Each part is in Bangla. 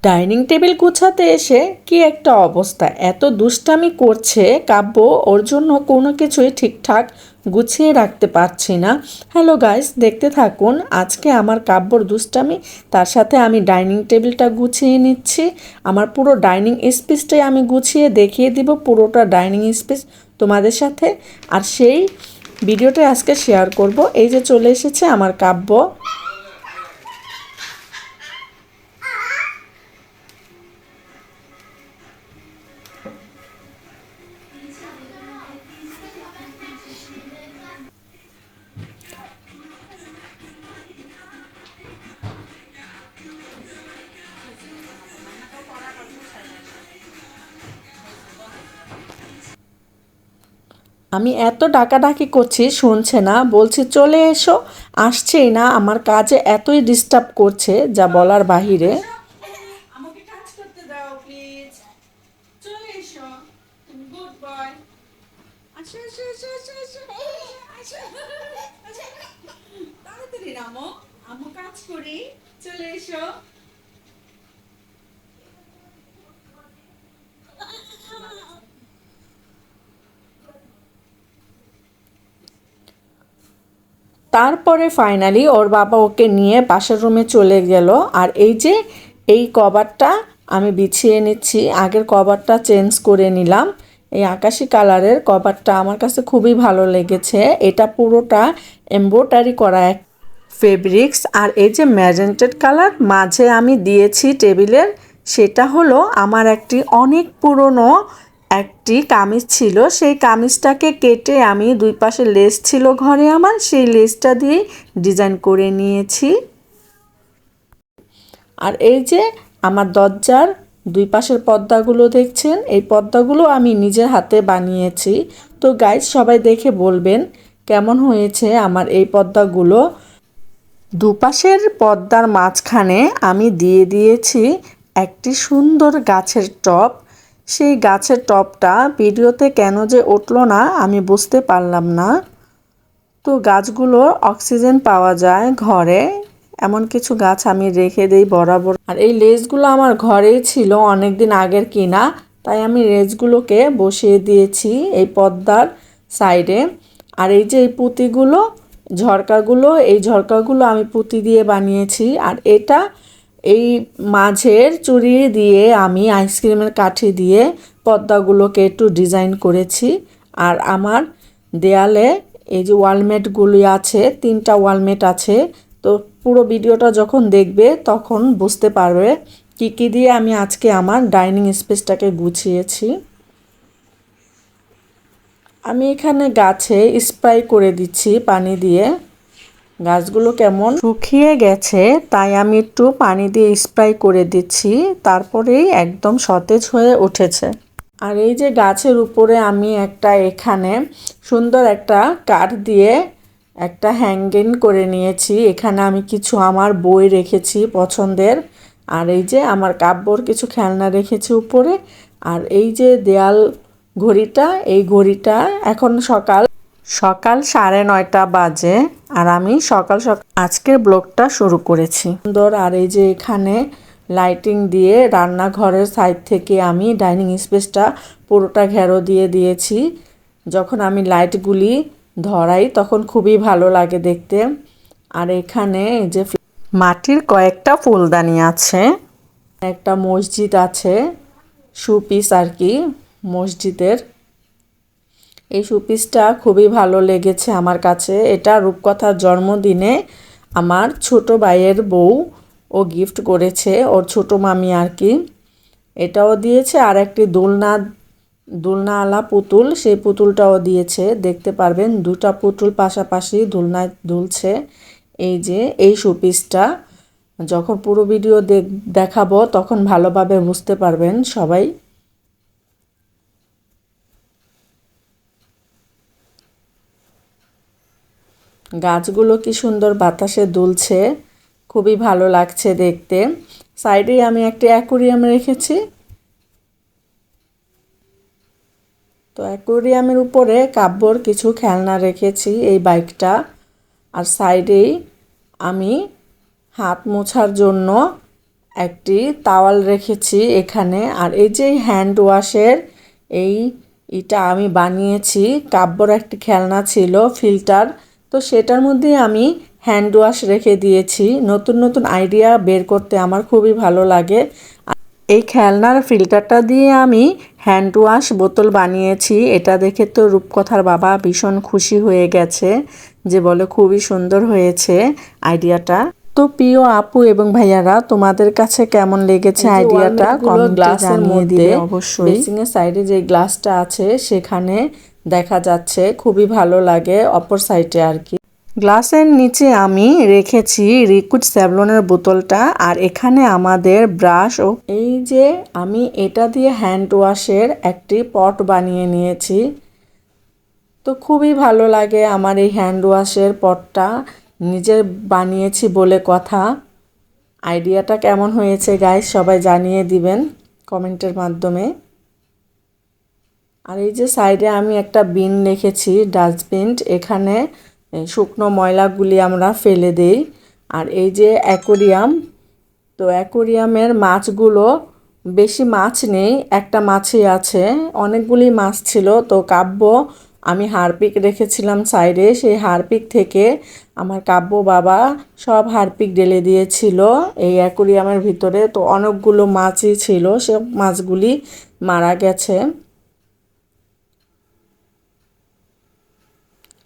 ডাইনিং টেবিল গুছাতে এসে কি একটা অবস্থা, এত দুষ্টামি করছে কাব্য, ওর জন্য কোনো কিছুই ঠিকঠাক গুছিয়ে রাখতে পারছি না। হ্যালো গাইস, দেখতে থাকুন আজকে আমার কাব্যর দুষ্টামি, তার সাথে আমি ডাইনিং টেবিলটা গুছিয়ে নিচ্ছি। আমার পুরো ডাইনিং স্পেসটাই আমি গুছিয়ে দেখিয়ে দিব, পুরোটা ডাইনিং স্পেস তোমাদের সাথে। আর সেই ভিডিওটা আজকে শেয়ার করব। এই যে চলে এসেছে আমার কাব্য। আমি এত ডাকাডাকি করছি, শুনছে না, বলছি চলে এসো, আসছেই না। আমার কাজে এতই ডিস্টার্ব করছে যা বলার বাহিরে। আমাকে কাজ করতে দাও প্লিজ, চলে এসো, তুমি গুড বয়। আসো আসো আসো আসো আসো আসো, তাড়াতাড়ি নামো, আমু কাজ করি, চলে এসো। তারপরে ফাইনালি ওর বাবা ওকে নিয়ে পাশের রুমে চলে গেল। আর এই যে এই কভারটা আমি বিছিয়ে নিচ্ছি, আগের কভারটা চেঞ্জ করে নিলাম। এই আকাশি কালারের কভারটা আমার কাছে খুবই ভালো লেগেছে। এটা পুরোটা এমব্রয়ডারি করা এক ফেব্রিক্স। আর এই যে ম্যাজেন্টেড কালার মাঝে আমি দিয়েছি টেবিলের, সেটা হলো আমার একটি অনেক পুরনো একটি কামিজ ছিল। সেই কামিজটাকে কেটে আমি দুই পাশে লেস ছিল ঘরে আমার, সেই লেসটা দিয়ে ডিজাইন করে নিয়েছি। আর এই যে আমার দরজার দুই পাশের পর্দাগুলো দেখছেন, এই পর্দাগুলো আমি নিজের হাতে বানিয়েছি। তো গাইজ সবাই দেখে বলবেন কেমন হয়েছে আমার এই পর্দাগুলো। দুপাশের পর্দার মাঝখানে আমি দিয়ে দিয়েছি একটি সুন্দর গাছের টব। সেই গাছের টবটা ভিডিওতে কেন যে উঠলো না আমি বুঝতে পারলাম না। তো গাছগুলোর অক্সিজেন পাওয়া যায় ঘরে, এমন কিছু গাছ আমি রেখে দেই বরাবর। আর এই লেসগুলো আমার ঘরেই ছিল, অনেক দিন আগের কিনা, তাই আমি লেসগুলোকে বসিয়ে দিয়েছি এই পর্দার সাইডে। আর এই যে এই পুঁতিগুলো, ঝরকাগুলো, এই ঝরকাগুলো আমি পুঁতি দিয়ে বানিয়েছি। আর এটা এই মাঝের চুড়ি দিয়ে আমি আইসক্রিমের কাঠি দিয়ে পর্দাগুলোকে একটু ডিজাইন করেছি। আর আমার দেয়ালে এই যে ওয়ালমেটগুলি আছে, 3টা ওয়ালমেট আছে। তো পুরো ভিডিওটা যখন দেখবে তখন বুঝতে পারবে কি কি দিয়ে আমি আজকে আমার ডাইনিং স্পেসটাকে গুছিয়েছি। আমি এখানে গাছে স্প্রে করে দিচ্ছি পানি দিয়ে। গাছগুলো কেমন শুকিয়ে গেছে, তাই আমি একটু পানি দিয়ে স্প্রে করে দিচ্ছি, তারপরেই একদম সতেজ হয়ে উঠেছে। আর এই যে গাছের উপরে আমি একটা এখানে সুন্দর একটা কাঠ দিয়ে একটা হ্যাঙ্গিং করে নিয়েছি। এখানে আমি কিছু আমার বই রেখেছি পছন্দের। আর এই যে আমার কাব্যর কিছু খেলনা রেখেছি উপরে। আর এই যে দেয়াল ঘড়িটা, এই ঘড়িটা এখন সকাল সকাল 9:30 বাজে। আর আমি সকাল সকাল আজকের ব্লগটা শুরু করেছি সুন্দর। আর এই যে এখানে লাইটিং দিয়ে রান্নাঘরের সাইড থেকে আমি ডাইনিং স্পেসটা পুরোটা ঘেরো দিয়ে দিয়েছি। যখন আমি লাইটগুলি ধরাই তখন খুবই ভালো লাগে দেখতে। আর এখানে এই যে মাটির কয়েকটা ফুলদানি আছে, একটা মসজিদ আছে, শোপিস আর কি মসজিদের। এই শোপিসটা খুবই ভালো লেগেছে আমার কাছে। এটা রূপকথার জন্মদিনে আমার ছোট ভাইয়ের বউ ও গিফট করেছে, ওর ছোট মামি আর কি। এটাও দিয়েছে। আর একটি দোলনাওয়ালা পুতুল, সেই পুতুলটাও দিয়েছে, দেখতে পারবেন 2টা পুতুল পাশাপাশি দোলনায় দুলছে। এই যে এই শোপিসটা যখন পুরো ভিডিও দেখাবো তখন ভালোভাবে বুঝতে পারবেন সবাই। গাছগুলো কি সুন্দর বাতাসে দুলছে, খুবই ভালো লাগছে দেখতে। সাইডে আমি একটা অ্যাকোরিয়াম রেখেছি। তো অ্যাকোরিয়ামের উপরে কাব্যর কিছু খেলনা রেখেছি, এই বাইকটা। আর সাইডেই আমি হাত মোছার জন্য একটি তাওয়াল রেখেছি এখানে। আর এই যে হ্যান্ড ওয়াশের এটা আমি বানিয়েছি, কাব্যর একটি খেলনা ছিল ফিল্টার, তো সেটার মধ্যে আমি হ্যান্ড ওয়াশ রেখে দিয়েছি। নতুন নতুন আইডিয়া বের করতে আমার খুবই ভালো লাগে। এই খেলনার ফিল্টারটা দিয়ে আমি হ্যান্ড ওয়াশ বোতল বানিয়েছি। এটা দেখে তো রূপকথার বাবা ভীষণ খুশি হয়ে গেছে, যে বলে খুবই সুন্দর হয়েছে আইডিয়াটা। তো প্রিয় আপু এবং ভাইয়ারা, তোমাদের কাছে কেমন লেগেছে আইডিয়াটা কমেন্টে জানিয়ে দিবে অবশ্যই। বেসিংয়ের সাইডে যে গ্লাসটা আছে সেখানে দেখা যাচ্ছে, খুবই ভালো লাগে অপর সাইডে আর কি। গ্লাসের নিচে আমি রেখেছি লিকুইড স্যাভলনের বোতলটা, আর এখানে আমাদের ব্রাশ ও এই যে আমি এটা দিয়ে হ্যান্ড ওয়াশের একটি পট বানিয়ে নিয়েছি। তো খুবই ভালো লাগে আমার এই হ্যান্ড ওয়াশের পটটা, নিজের বানিয়েছি বলে কথা। আইডিয়াটা কেমন হয়েছে গাইস সবাই জানিয়ে দিবেন কমেন্টের মাধ্যমে। আর এই যে সাইডে আমি একটা বিন রেখেছি, ডাস্টবিন, এখানে শুকনো ময়লাগুলি আমরা ফেলে দেই। আর এই যে অ্যাকোরিয়াম, তো অ্যাকোরিয়ামের মাছগুলো বেশি মাছ নেই, একটা মাছই আছে। অনেকগুলি মাছ ছিল, তো কাব্য আমি হারপিক রেখেছিলাম সাইডে, সেই হারপিক থেকে আমার কাব্য বাবা সব হারপিক ঢেলে দিয়েছিল এই অ্যাকোরিয়ামের ভিতরে। তো অনেকগুলো মাছই ছিল, সব মাছগুলি মারা গেছে।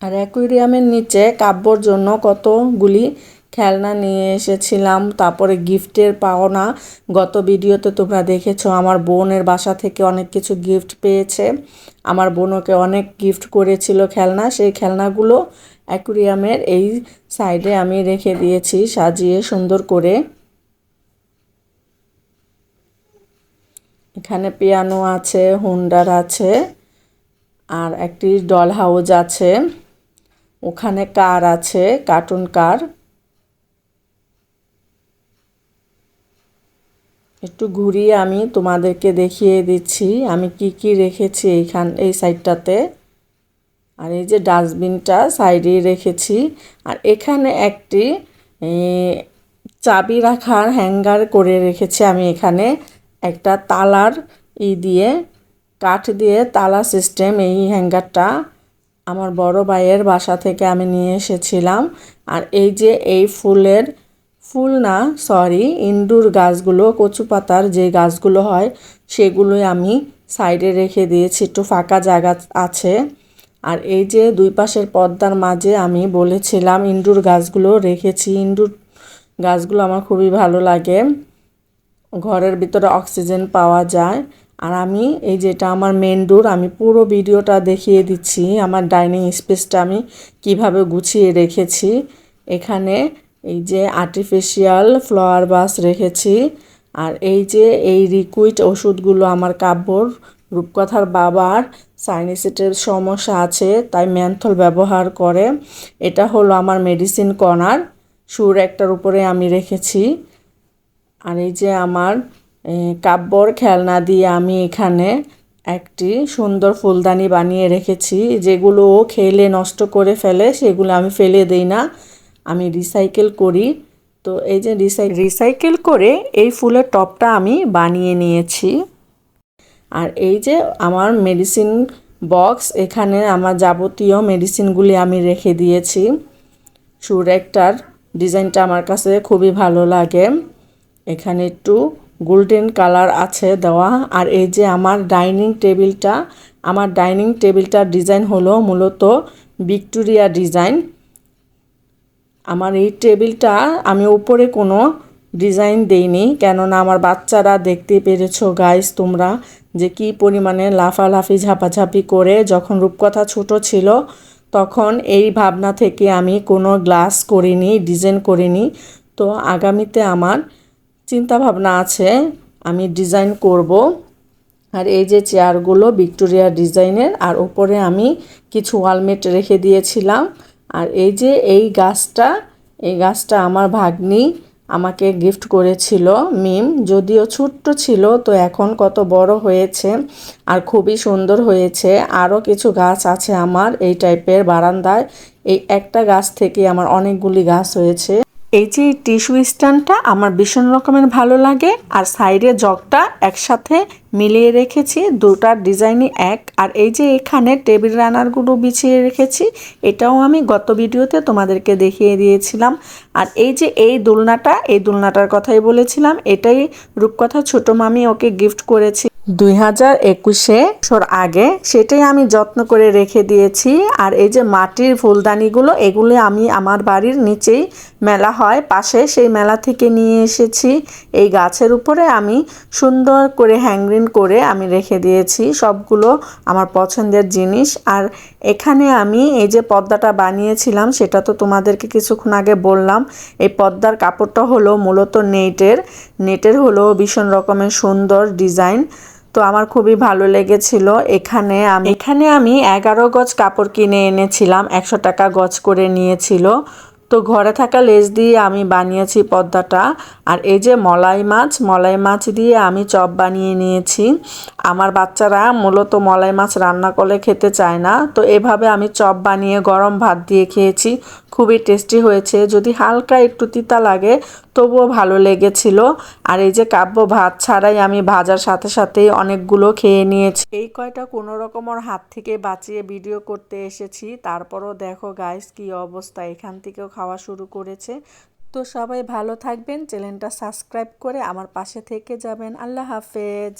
আর অ্যাকুয়ারিয়ামের নিচে কাব্যর জন্য কতগুলি খেলনা নিয়ে এসেছিলাম, তারপরে গিফটের পাওনা। গত ভিডিওতে তোমরা দেখেছো আমার বোনের বাসা থেকে অনেক কিছু গিফট পেয়েছে, আমার বোনকে অনেক গিফট করেছিল খেলনা। সেই খেলনাগুলো অ্যাকুয়ারিয়ামের এই সাইডে আমি রেখে দিয়েছি সাজিয়ে সুন্দর করে। এখানে পিয়ানো আছে, হুন্ডার আছে, আর একটি ডল হাউস আছে, ওখানে কার আছে, কার্টুন কার। একটু ঘুরিয়ে আমি তোমাদেরকে দেখিয়ে দিচ্ছি আমি কি কি রেখেছি এই সাইডটাতে। আর এই যে ডাস্টবিনটা সাইডে রেখেছি। আর এখানে একটি চাবি রাখার হ্যাঙ্গার করে রেখেছি আমি। এখানে একটা তালার দিয়ে কাঠ দিয়ে তালা সিস্টেম, এই হ্যাঙ্গারটা আমার বড় ভাইয়ের বাসা থেকে আমি নিয়ে এসেছিলাম। আর এই যে এই ইনডোর গাছগুলো, কচু পাতার যে গাছগুলো হয় সেগুলোই আমি সাইডে রেখে দিয়েছি, একটু ফাঁকা জায়গা আছে। আর এই যে দুই পাশের পর্দার মাঝে আমি বলেছিলাম ইনডোর গাছগুলো রেখেছি। ইনডোর গাছগুলো আমার খুবই ভালো লাগে, ঘরের ভিতরে অক্সিজেন পাওয়া যায়। আর আমি এই যেটা আমার মেন ডোর, আমি পুরো ভিডিওটা দেখিয়ে দিচ্ছি আমার ডাইনিং স্পেসটা আমি কিভাবে গুছিয়ে রেখেছি। এখানে এই যে আর্টিফিশিয়াল ফ্লাওয়ার ভাস রেখেছি। আর এই যে এই লিকুইড ওষুধগুলো আমার কাব্যর রূপকথার বাবার সাইনাসাইটিসের সমস্যা আছে, তাই মেন্থল ব্যবহার করে। এটা হলো আমার মেডিসিন কর্নার, সুর একটার উপরে আমি রেখেছি। আর এই যে আমার কাব্যর খেলনা দিয়ে আমি এখানে একটি সুন্দর ফুলদানি বানিয়ে রেখেছি, যেগুলো ও খেলে নষ্ট করে ফেলে সেগুলো আমি ফেলে দেই না, আমি রিসাইকেল করি। তো এই যে রিসাইকেল করে এই ফুলের টবটা আমি বানিয়ে নিয়েছি। আর এই যে আমার মেডিসিন বক্স, এখানে আমার যাবতীয় মেডিসিনগুলি আমি রেখে দিয়েছি। সুর একটার ডিজাইনটা আমার কাছে খুবই ভালো লাগে, এখানে একটু গোল্ডেন কালার আছে দেওয়া। আর এই যে আমার ডাইনিং টেবিলটার ডিজাইন হলো মূলত ভিক্টোরিয়া ডিজাইন। আমার এই টেবিলটা আমি উপরে কোনো ডিজাইন দেইনি, কেননা আমার বাচ্চারা, দেখতে পেরেছো গাইস তোমরা যে কি পরিমাণে লাফালাফি ঝাপাঝাপি করে। যখন রূপকথা ছোট ছিল তখন এই ভাবনা থেকে আমি কোনো গ্লাস করিনি, ডিজাইন করিনি। তো আগামীতে আমার চিন্তা ভাবনা আছে আমি ডিজাইন করব। আর এই যে চেয়ারগুলো ভিক্টোরিয়া ডিজাইনের, আর উপরে আমি কিছু ওয়ালমেট রেখে দিয়েছিলাম। আর এই যে এই গাছটা আমার ভাগ্নি আমাকে গিফট করেছিল, মিম, যদিও ছোট্ট ছিল, তো এখন কত বড় হয়েছে আর খুবই সুন্দর হয়েছে। আরও কিছু গাছ আছে আমার এই টাইপের বারান্দায়, এই একটা গাছ থেকে আমার অনেকগুলি গাছ হয়েছে। এই যে টিস্যু স্ট্যান্ডটা আমার ভীষণ রকমের ভালো লাগে, আর সাইডে জগটা একসাথে মিলিয়ে রেখেছি, দুটার ডিজাইনই এক। আর এই যে এখানে টেবিল রানারগুলো বিছিয়ে রেখেছি, এটাও আমি গত ভিডিওতে তোমাদেরকে দেখিয়ে দিয়েছিলাম। আর এই যে এই দোলনাটার কথাই বলেছিলাম, এটাই রূপকথা ছোট মামি ওকে গিফট করেছি 2021-এ আগে, সেটাই আমি যত্ন করে রেখে দিয়েছি। আর এই যে মাটির ফুলদানিগুলো, এগুলো আমি আমার বাড়ির নিচেই মেলা হয় পাশে, সেই মেলা থেকে নিয়ে এসেছি। এই গাছের উপরে আমি সুন্দর করে হ্যাঙ্গিং করে আমি রেখে দিয়েছি সবগুলো আমার পছন্দের জিনিস। আর এখানে আমি এই যে পর্দাটা বানিয়েছিলাম, সেটা তো তোমাদেরকে কিছুক্ষণ আগে বললাম। এই পর্দার কাপড়টা হলো মূলত নেটের হলো ভীষণ রকমের সুন্দর ডিজাইন। তো আমার খুবই ভালো লেগেছিল। এখানে আমি 11 গজ কাপড় কিনে এনেছিলাম, 100 টাকা গজ করে নিয়েছিল। তো ঘরে থাকা লেস দিয়ে আমি বানিয়েছি পর্দাটা। আর এই যে মলাই মাছ দিয়ে আমি চপ বানিয়ে নিয়েছি। আমার বাচ্চারা মূলত মলাই মাছ রান্না করলে খেতে চায় না, তো এভাবে আমি চপ বানিয়ে গরম ভাত দিয়ে খেয়েছি, খুবই টেস্টি হয়েছে। যদি হালকা একটু তিতা লাগে তবুও ভালো লেগেছিল। আর এই যে কাব্য ভাত ছাড়াই আমি ভাজার সাথে সাথেই অনেকগুলো খেয়ে নিয়েছি। এই কয়টা কোনো রকম ওর হাত থেকে বাঁচিয়ে ভিডিও করতে এসেছি, তারপরও দেখো গাইস কি অবস্থা, এখান থেকেও খাওয়া শুরু করেছে। তো সবাই ভালো থাকবেন, চ্যানেলটা সাবস্ক্রাইব করে আমার পাশে থেকে যাবেন। আল্লাহ হাফেজ।